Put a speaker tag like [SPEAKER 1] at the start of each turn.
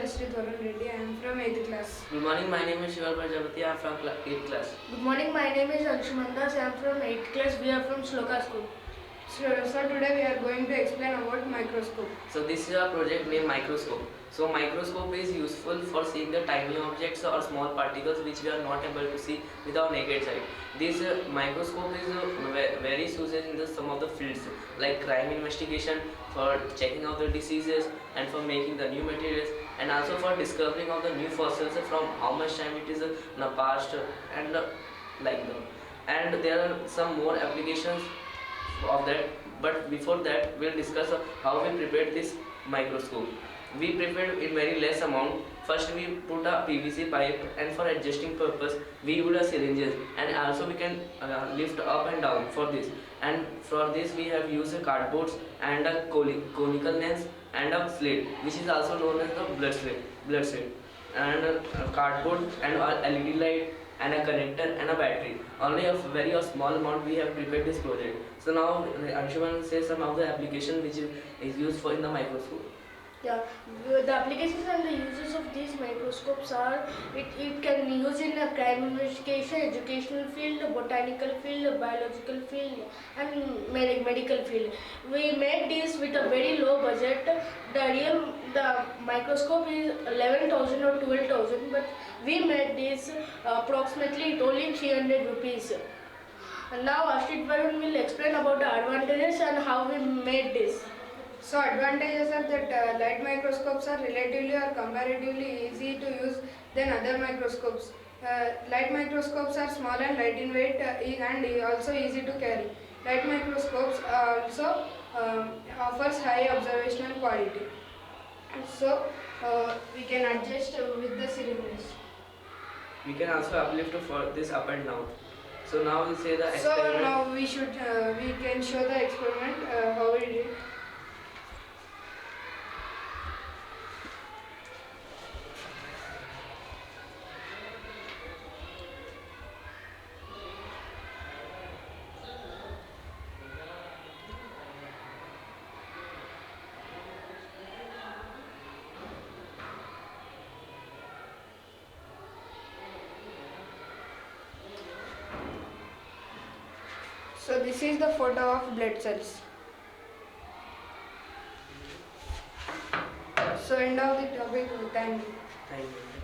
[SPEAKER 1] ashrith. I am from 8th class.
[SPEAKER 2] Good morning, my name is Shiva Prajapati. I am from 8th class.
[SPEAKER 3] Good morning, my name is Anshuman. I am from 8th class. We are from Shloka School.
[SPEAKER 1] So today we are going to explain about microscope.
[SPEAKER 2] So this is our project name microscope. So microscope is useful for seeing the tiny objects or small particles which we are not able to see with our naked sight. This microscope is very used in some of the fields like crime investigation, for checking out the diseases and for making the new materials, and also for discovering of the new fossils from how much time it is in the past and like that. And there are some more applications of that, but before that we'll discuss how we prepared this microscope. We prepared in very less amount. First we put a PVC pipe, and for adjusting purpose we use a syringes, and also we can lift up and down for this. And for this we have used a cardboard and a conical lens and a slate, which is also known as the blood slit, and cardboard and a LED light and a connector and a battery. Only a very small amount we have prepared this project. So now Anshuman will say some of the application which is used for in the microscope.
[SPEAKER 3] Yeah, the applications and the uses of these microscopes are, it can be used in a crime investigation, educational field, botanical field, biological field and medical field. We made this with a very low budget. The microscope is 11,000 or 12,000, but we made this approximately only 300 rupees. And now Ashrith will explain about the advantages and how we made this.
[SPEAKER 1] So advantages are that light microscopes are relatively or comparatively easy to use than other microscopes. Light microscopes are small and light in weight and also easy to carry. Light microscopes also offers high observational quality. So we can adjust with the syringes.
[SPEAKER 2] We can also uplift for this up and down. So now we'll say the
[SPEAKER 1] So
[SPEAKER 2] experiment.
[SPEAKER 1] now we can show the experiment how we did. So this is the photo of blood cells. So end of the topic. Thank you.
[SPEAKER 2] Thank you.